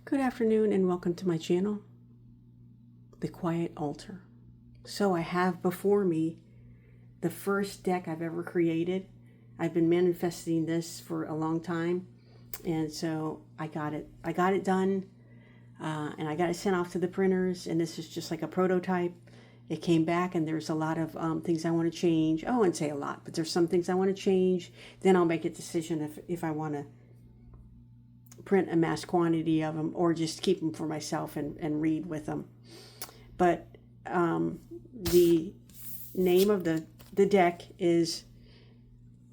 Good afternoon and welcome to my channel, The Quiet Altar. So I have before me the first deck I've ever created. I've been manifesting this for a long time, and so I got it done, and I got it sent off to the printers, and this is just like a prototype. It came back and there's a lot of things I want to change. I wouldn't say a lot, but there's some things I want to change. Then I'll make a decision if I want to print a mass quantity of them or just keep them for myself and read with them. But the name of the deck is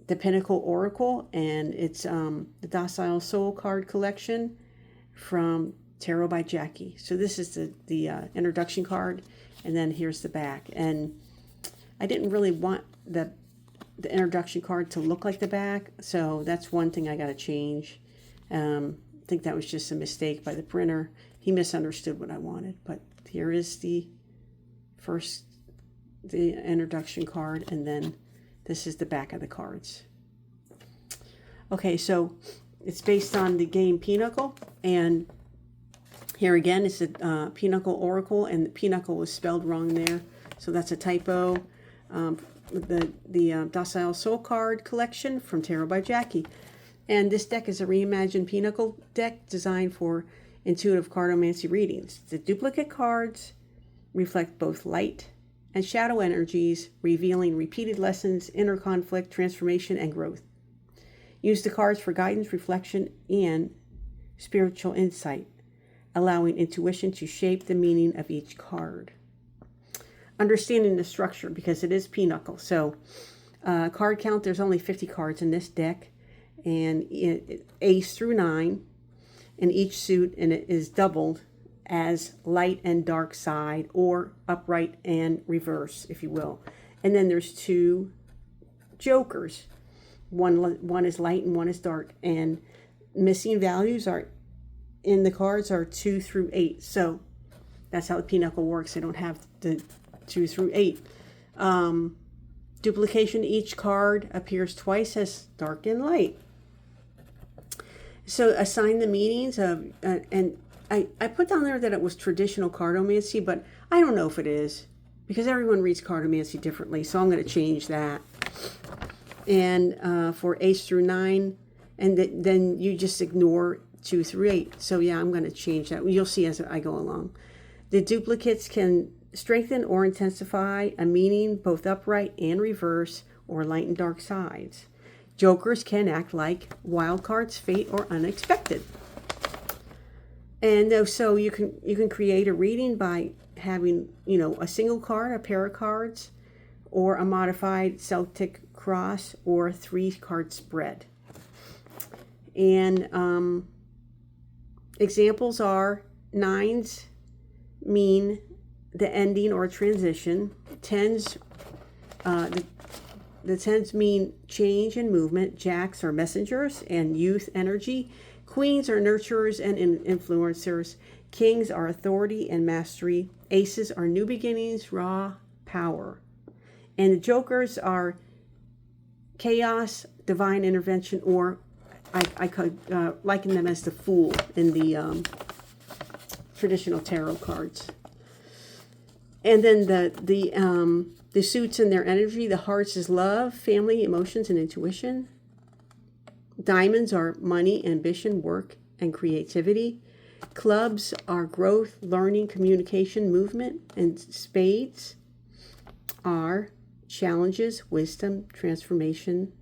the Pinochle Oracle, and it's the Docile Soul card collection from Tarot by Jacke. So this is the introduction card, and then here's the back. And I didn't really want the introduction card to look like the back, so that's one thing I got to change. I think that was just a mistake by the printer. He misunderstood what I wanted, but here is the introduction card, and then this is the back of the cards. Okay, so it's based on the game Pinochle, and here again it's a Pinochle Oracle, and the Pinochle was spelled wrong there, so that's a typo. The Docile Soul card collection from Tarot by Jacke. And this deck is a reimagined Pinochle deck designed for intuitive cardomancy readings. The duplicate cards reflect both light and shadow energies, revealing repeated lessons, inner conflict, transformation, and growth. Use the cards for guidance, reflection, and spiritual insight, allowing intuition to shape the meaning of each card. Understanding the structure, because it is Pinochle. So card count, there's only 50 cards in this deck, and ace through 9, and each suit, and it is doubled as light and dark side, or upright and reverse, if you will. And then there's 2 jokers. One is light and one is dark, and missing values are in the cards are 2 through 8. So that's how the Pinochle works. They don't have the 2 through 8. Duplication, each card appears twice as dark and light. So assign the meanings of, and I put down there that it was traditional cardomancy, but I don't know if it is, because everyone reads cardomancy differently, so I'm going to change that. And for ace through 9, and then you just ignore 2 through 8. So yeah, I'm going to change that. You'll see as I go along. The duplicates can strengthen or intensify a meaning, both upright and reverse, or light and dark sides. Jokers can act like wild cards, fate, or unexpected. And so you can create a reading by having, a single card, a pair of cards, or a modified Celtic cross, or 3-card spread. And examples are 9s mean the ending or transition. 10s, the 10s mean change and movement. Jacks are messengers and youth energy. Queens are nurturers and influencers. Kings are authority and mastery. Aces are new beginnings, raw power. And the jokers are chaos, divine intervention, or I could liken them as the fool in the traditional tarot cards. And then the suits and their energy. The hearts is love, family, emotions, and intuition. Diamonds are money, ambition, work, and creativity. Clubs are growth, learning, communication, movement. And spades are challenges, wisdom, transformation.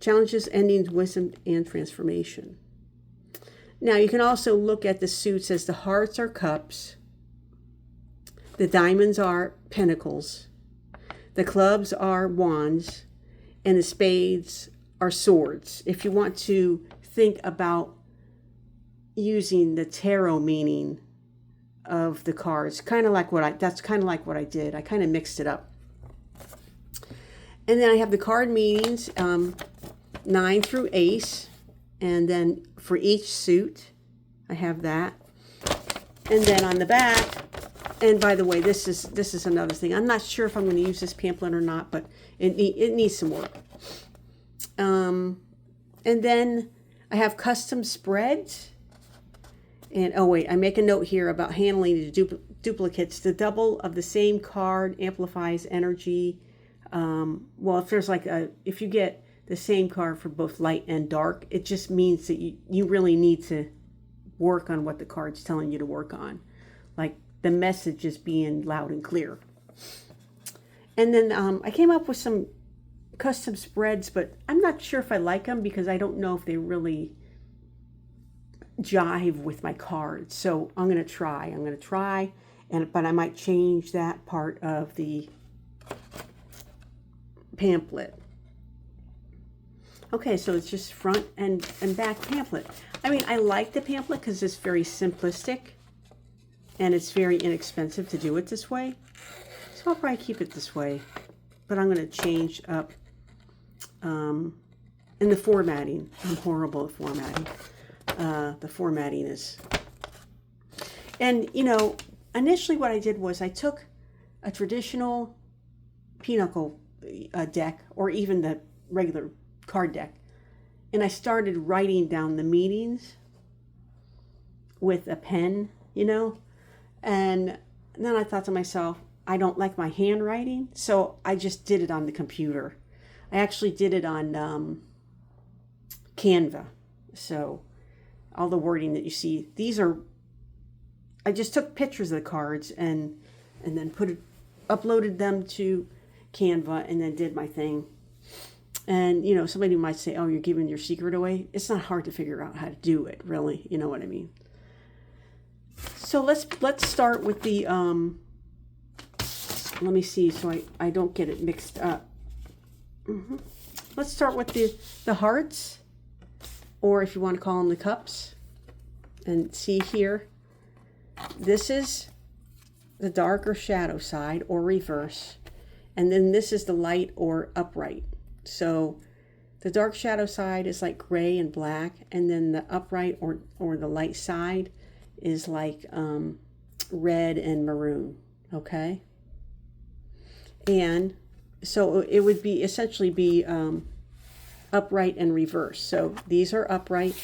Challenges, endings, wisdom, and transformation. Now you can also look at the suits as the hearts are cups. The diamonds are pentacles. The clubs are wands, and the spades are swords. If you want to think about using the tarot meaning of the cards, that's kind of like what I did. I kind of mixed it up. And then I have the card meanings, 9 through ace, and then for each suit, I have that. And then on the back, and by the way, this is another thing. I'm not sure if I'm going to use this pamphlet or not, but it needs some work. And then I have custom spreads, And oh wait, I make a note here about handling the duplicates. The double of the same card amplifies energy. Well, if there's like if you get the same card for both light and dark, it just means that you really need to work on what the card's telling you to work on. Like the message is being loud and clear. And then I came up with some custom spreads, but I'm not sure if I like them because I don't know if they really jive with my cards. So I'm going to try, but I might change that part of the pamphlet. Okay, so it's just front and back pamphlet. I mean, I like the pamphlet because it's very simplistic and it's very inexpensive to do it this way. So I'll probably keep it this way, but I'm going to change up in the formatting. I'm horrible at formatting. The formatting is, and you know, initially what I did was I took a traditional Pinochle deck or even the regular card deck, and I started writing down the meanings with a pen, you know, and then I thought to myself, I don't like my handwriting, so I just did it on the computer. I actually did it on Canva. So all the wording that you see, I just took pictures of the cards and then uploaded them to Canva and then did my thing. And, you know, somebody might say, oh, you're giving your secret away. It's not hard to figure out how to do it, really. You know what I mean? So let's start with the, let me see so I don't get it mixed up. Let's start with the hearts, or if you want to call them the cups. And see here, this is the dark or shadow side or reverse. And then this is the light or upright. So the dark shadow side is like gray and black, and then the upright or the light side is like red and maroon, okay? And so it would be essentially be upright and reverse. So these are upright,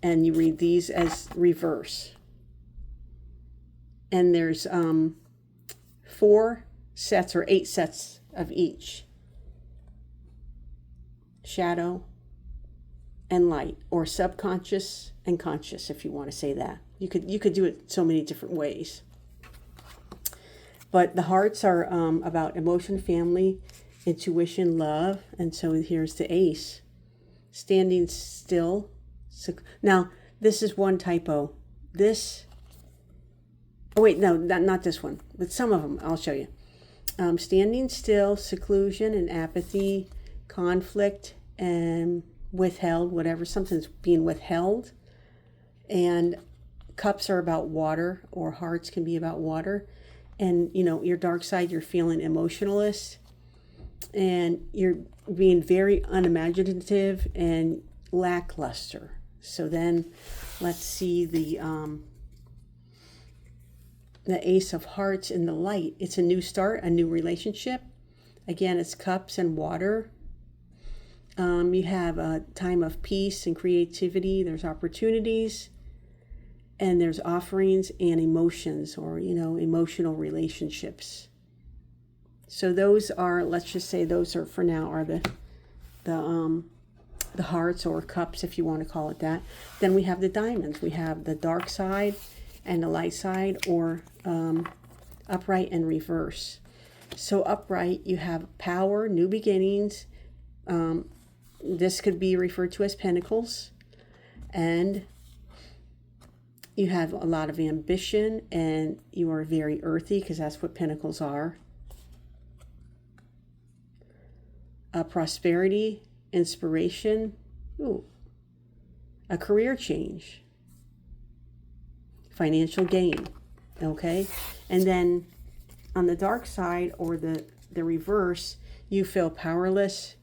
and you read these as reverse. And there's 4 sets or 8 sets of each. Shadow and light, or subconscious and conscious, if you want to say that. You could do it so many different ways. But the hearts are about emotion, family, intuition, love. And so here's the ace. Standing still. Now, this is one typo. This, oh wait, no, not this one, but some of them, I'll show you. Standing still, seclusion and apathy, conflict and withheld, whatever, something's being withheld. And cups are about water, or hearts can be about water. And, you know, your dark side, you're feeling emotionalist, and you're being very unimaginative and lackluster. So then let's see the Ace of Hearts in the light. It's a new start, a new relationship. Again, it's cups and water. You have a time of peace and creativity. There's opportunities, and there's offerings and emotions, or, you know, emotional relationships. So those are, let's just say those are, for now, are the hearts or cups, if you want to call it that. Then we have the diamonds. We have the dark side and the light side, or upright and reverse. So upright, you have power, new beginnings. This could be referred to as pentacles. And you have a lot of ambition, and you are very earthy, because that's what pentacles are. Prosperity, inspiration, a career change, financial gain, okay? And then on the dark side, or the reverse, you feel powerless.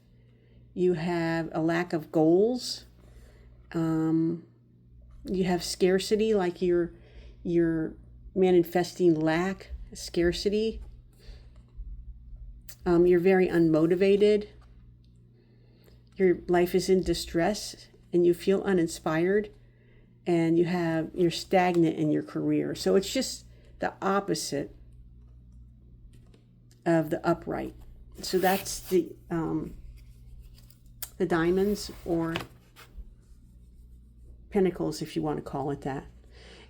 You have a lack of goals. You have scarcity, like you're manifesting lack, scarcity. You're very unmotivated. Your life is in distress, and you feel uninspired, and you're stagnant in your career. So it's just the opposite of the upright. So that's the diamonds or pentacles, if you want to call it that.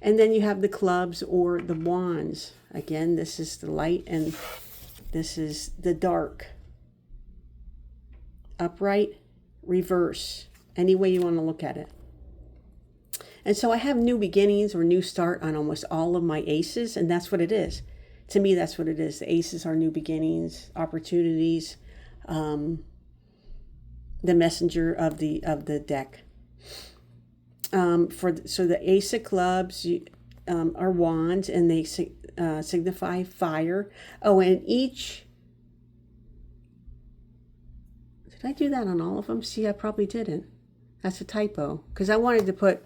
And then you have the clubs or the wands. Again, this is the light and this is the dark. Upright, reverse, any way you want to look at it. And so I have new beginnings or new start on almost all of my aces, and that's what it is. To me, that's what it is. The aces are new beginnings, opportunities, the messenger of the deck. So the ace of clubs are wands, and they signify fire. Oh, and each. Did I do that on all of them? See, I probably didn't. That's a typo, because I wanted to put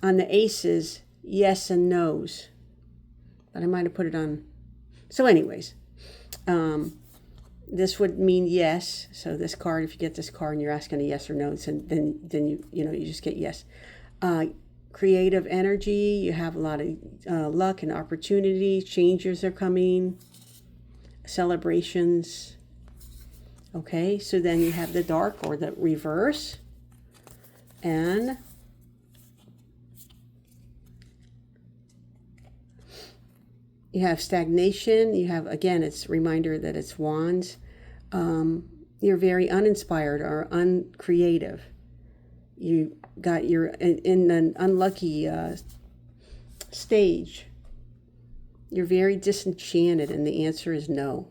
on the aces yes and no's, but I might have put it on. So anyways, this would mean yes. So this card, if you get this card and you're asking a yes or no, then you just get yes. Creative energy, you have a lot of luck and opportunity. Changes are coming. Celebrations. Okay, so then you have the dark or the reverse. And you have stagnation. You have, again, it's a reminder that it's wands. You're very uninspired or uncreative. You got your in an unlucky stage. You're very disenchanted, and the answer is no.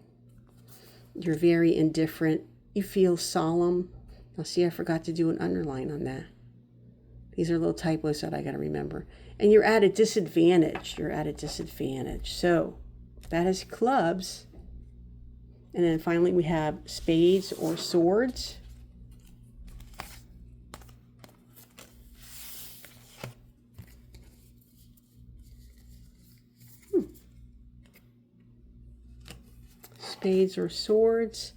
You're very indifferent. You feel solemn. Now, see, I forgot to do an underline on that. These are little typos that I got to remember. And you're at a disadvantage. You're at a disadvantage. So that is clubs. And then finally we have spades or swords. Spades or swords.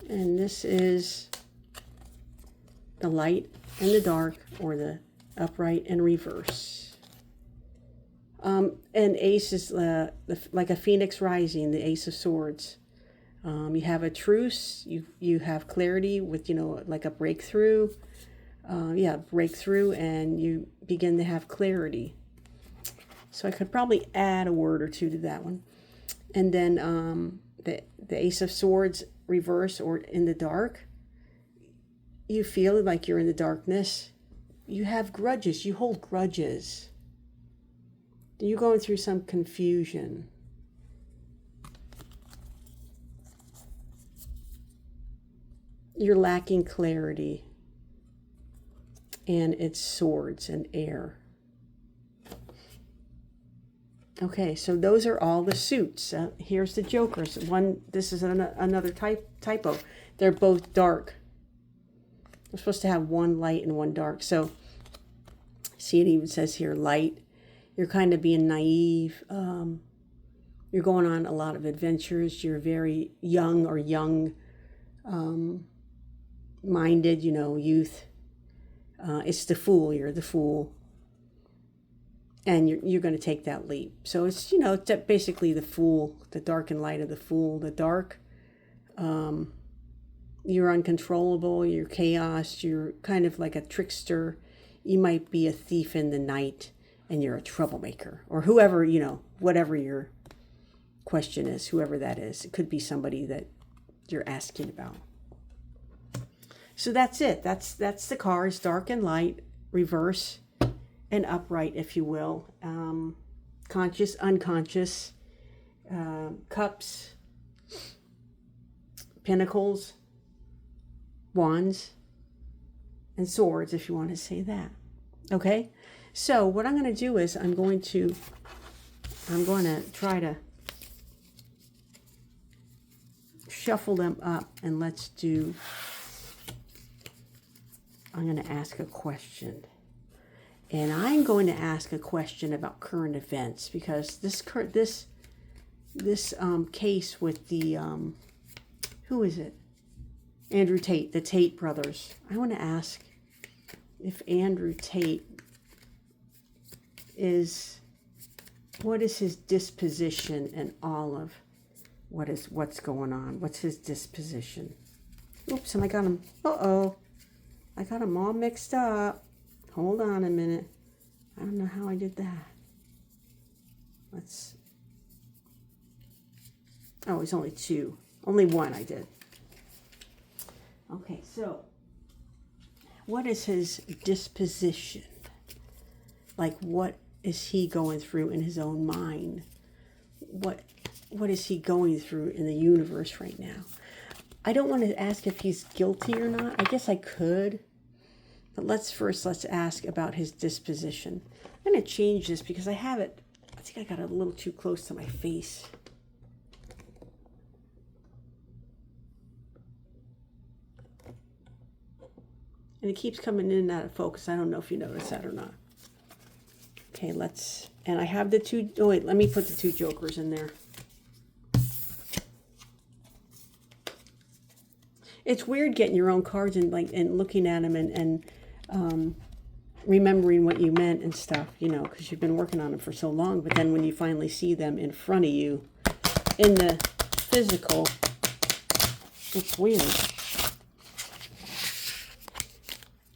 And this is the light and the dark, or the upright and reverse. And ace is like a phoenix rising, the ace of swords. You have a truce. You have clarity with, like a breakthrough. Breakthrough, and you begin to have clarity. So I could probably add a word or two to that one. And then the ace of swords reverse or in the dark. You feel like you're in the darkness. You have grudges. You hold grudges. You're going through some confusion. You're lacking clarity. And it's swords and air. Okay, so those are all the suits. Here's the jokers. This is another typo. They're both dark. We're supposed to have one light and one dark. So, see, it even says here, light. You're kind of being naive. You're going on a lot of adventures. You're very young or young-minded, youth. It's the fool. You're the fool. And you're going to take that leap. So it's, basically the fool, the dark and light of the fool. The dark, you're uncontrollable, you're chaos, you're kind of like a trickster. You might be a thief in the night, and you're a troublemaker. Or whoever, whatever your question is, whoever that is. It could be somebody that you're asking about. So that's it. That's the cards, dark and light, reverse, and upright, if you will. Conscious, unconscious, cups, pentacles, wands, and swords, if you want to say that. Okay? So what I'm going to do is I'm going to try to shuffle them up, and I'm going to ask a question. And I'm going to ask a question about current events, because this case with the who is it? Andrew Tate, the Tate brothers. I want to ask, if Andrew Tate is, what is his disposition in all of what's going on? What's his disposition? Oops, and I got him, I got them all mixed up. Hold on a minute. I don't know how I did that. Oh, it's only two. Only one I did. Okay, so what is his disposition? Like, what is he going through in his own mind? What is he going through in the universe right now? I don't want to ask if he's guilty or not. I guess I could. But let's ask about his disposition. I'm going to change this because I think I got it a little too close to my face. And it keeps coming in and out of focus. I don't know if you notice that or not. Okay, and I have the two, oh wait, let me put the two jokers in there. It's weird getting your own cards and looking at them and remembering what you meant and stuff, because you've been working on them for so long. But then when you finally see them in front of you in the physical, it's weird.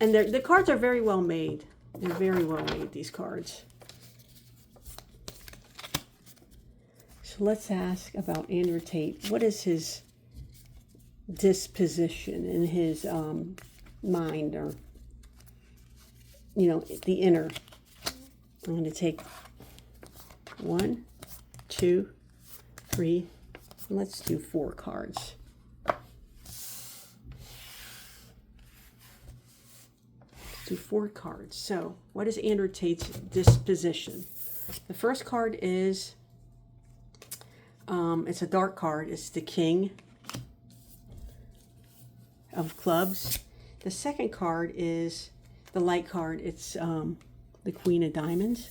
And the cards are very well made. They're very well made, these cards. So let's ask about Andrew Tate. What is his disposition in his mind, or the inner? I'm going to take 1, 2, 3, and let's do 4 cards. Let's do 4 cards. So what is Andrew Tate's disposition? The first card is it's a dark card. It's the King of Clubs. The second card is the light card. It's the Queen of Diamonds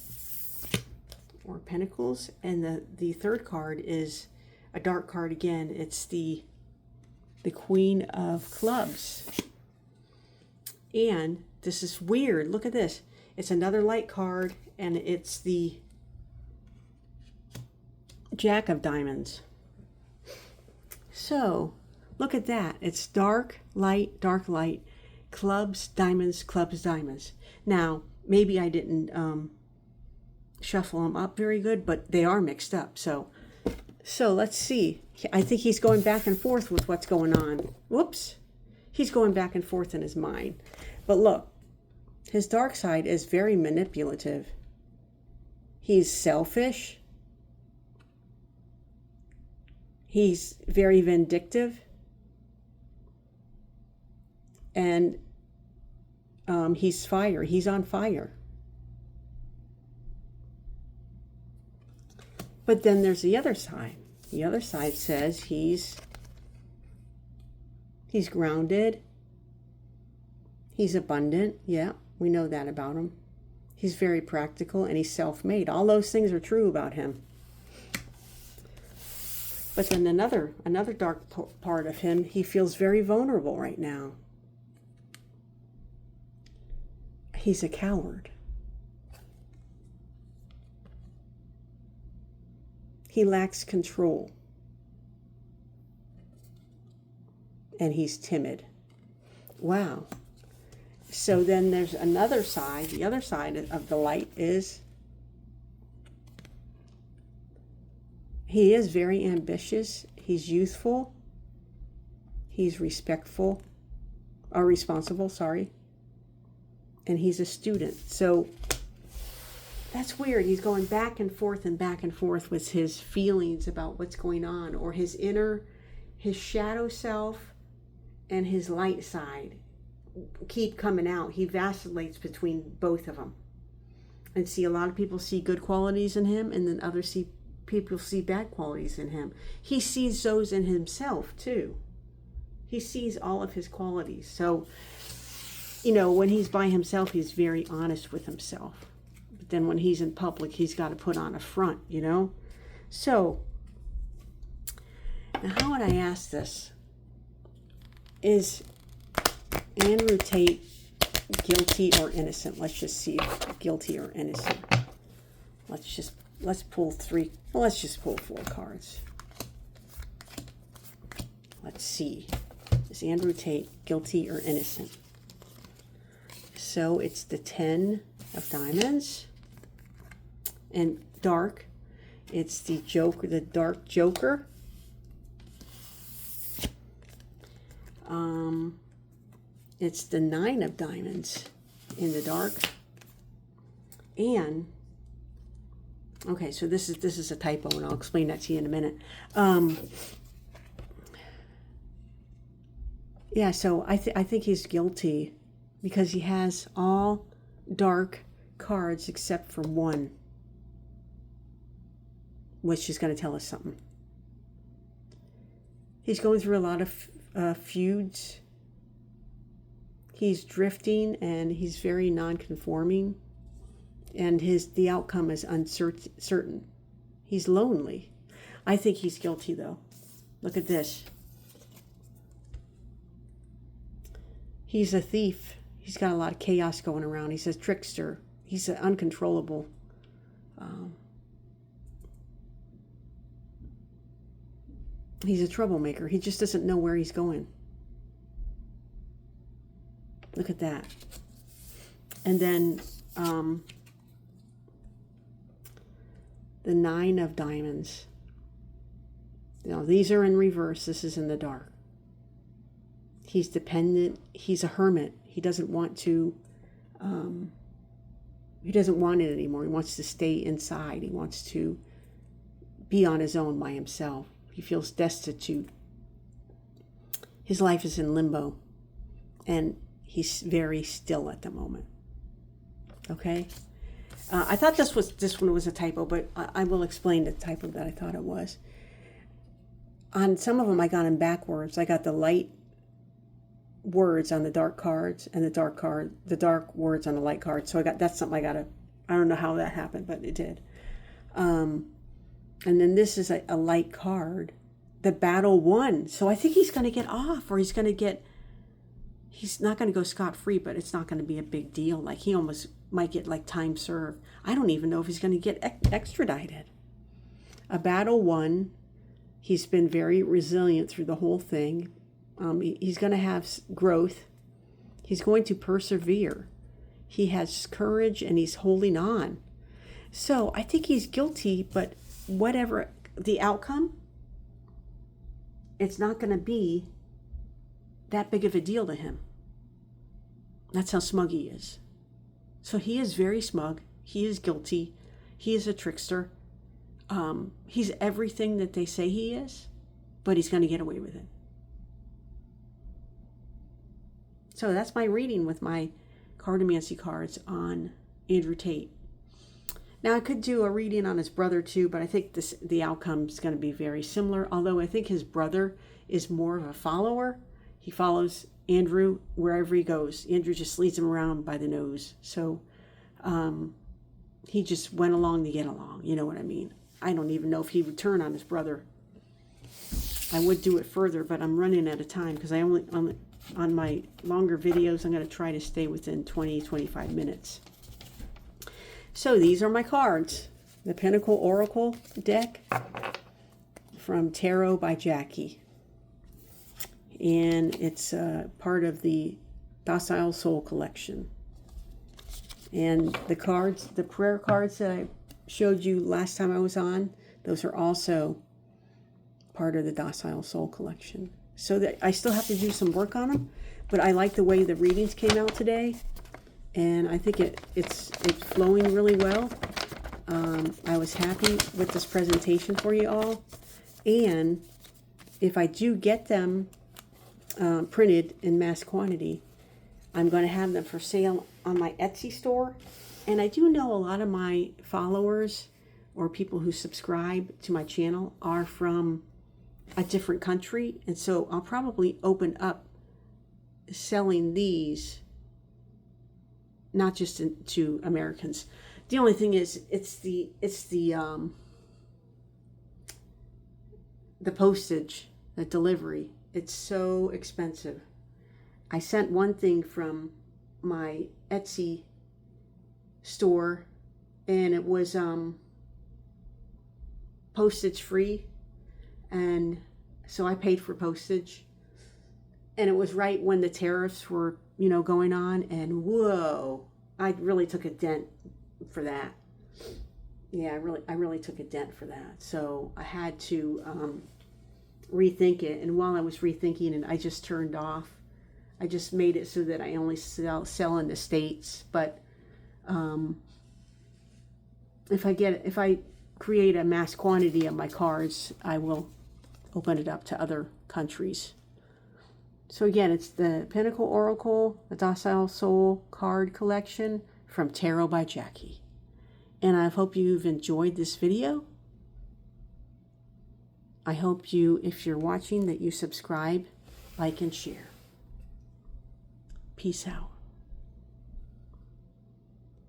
or Pentacles. And the third card is a dark card again. It's the Queen of Clubs. And this is weird. Look at this. It's another light card, and it's the Jack of Diamonds. So look at that. It's dark, light, clubs, diamonds. Now, maybe I didn't shuffle them up very good, but they are mixed up. So let's see. I think he's going back and forth with what's going on. Whoops. He's going back and forth in his mind. But look, his dark side is very manipulative. He's selfish. He's very vindictive. And he's fire. He's on fire. But then there's the other side. The other side says he's grounded. He's abundant. Yeah, we know that about him. He's very practical, and he's self-made. All those things are true about him. But then another dark part of him, he feels very vulnerable right now. He's a coward. He lacks control. And he's timid. Wow. So then there's another side. The other side of the light is he is very ambitious. He's youthful. He's responsible, and he's a student. So that's weird. He's going back and forth with his feelings about what's going on, or his shadow self and his light side keep coming out. He vacillates between both of them. And see, a lot of people see good qualities in him, and then people see bad qualities in him. He sees those in himself too. He sees all of his qualities. So, when he's by himself, he's very honest with himself. But then when he's in public, he's got to put on a front, So, now how would I ask this? Is Andrew Tate guilty or innocent. Let's just see if guilty or innocent. Let's pull three. Well, let's just pull 4 cards. Let's see. Is Andrew Tate guilty or innocent? So it's the 10 of diamonds. And dark. It's the Joker, the dark Joker. It's the 9 of diamonds in the dark. And okay, so this is a typo, and I'll explain that to you in a minute. Yeah, so I think he's guilty because he has all dark cards except for one, which is going to tell us something. He's going through a lot of feuds. He's drifting, and he's very non-conforming, and the outcome is uncertain. He's lonely. I think he's guilty, though. Look at this. He's a thief. He's got a lot of chaos going around. He's a trickster. He's uncontrollable. He's a troublemaker. He just doesn't know where he's going. Look at that. And then the 9 of diamonds. Now, these are in reverse. This is in the dark. He's dependent. He's a hermit. He doesn't want to, he doesn't want it anymore. He wants to stay inside. He wants to be on his own by himself. He feels destitute. His life is in limbo. And he's very still at the moment. Okay? I thought this one was a typo, but I will explain the typo that I thought it was. On some of them, I got them backwards. I got the light words on the dark cards and the dark words on the light cards. So that's something I don't know how that happened, but it did. And then this is a light card, the battle won. So I think he's going to get off, or he's not going to go scot-free, but it's not going to be a big deal. Like, he almost might get like time served. I don't even know if he's going to get extradited. A battle won. He's been very resilient through the whole thing. He's going to have growth. He's going to persevere. He has courage, and he's holding on. So I think he's guilty, but whatever the outcome, it's not going to be that big of a deal to him. That's how smug he is. So he is very smug. He is guilty. He is a trickster. He's everything that they say he is, but he's going to get away with it. So that's my reading with my cartomancy cards on Andrew Tate. Now, I could do a reading on his brother too, but I think the outcome is going to be very similar, although I think his brother is more of a follower. He follows Andrew wherever he goes. Andrew just leads him around by the nose. So he just went along to get along. You know what I mean? I don't even know if he would turn on his brother. I would do it further, but I'm running out of time because on my longer videos, I'm going to try to stay within 20-25 minutes. So these are my cards. The Pinochle Oracle Deck from Tarot by Jacke. And it's part of the Docile Soul collection. And the cards, the prayer cards that I showed you last time I was on, those are also part of the Docile Soul collection. So that I still have to do some work on them, but I like the way the readings came out today, and I think it's flowing really well. I was happy with this presentation for you all, and if I do get them printed in mass quantity, I'm going to have them for sale on my Etsy store. And I do know a lot of my followers or people who subscribe to my channel are from a different country, and so I'll probably open up selling these not just to Americans. The only thing is it's the postage, the delivery. It's so expensive. I sent one thing from my Etsy store, and it was postage free, and so I paid for postage, and it was right when the tariffs were, you know, going on, and whoa, I really took a dent for that. Yeah, I really took a dent for that. So I had to rethink it, and while I was rethinking it, I just turned off. I just made it so that I only sell in the States. But if I create a mass quantity of my cards, I will open it up to other countries. So again, it's the Pinochle Oracle, the Docile Soul card collection from Tarot by Jacke. And I hope you've enjoyed this video. I hope you, if you're watching, that you subscribe, like, and share. Peace out.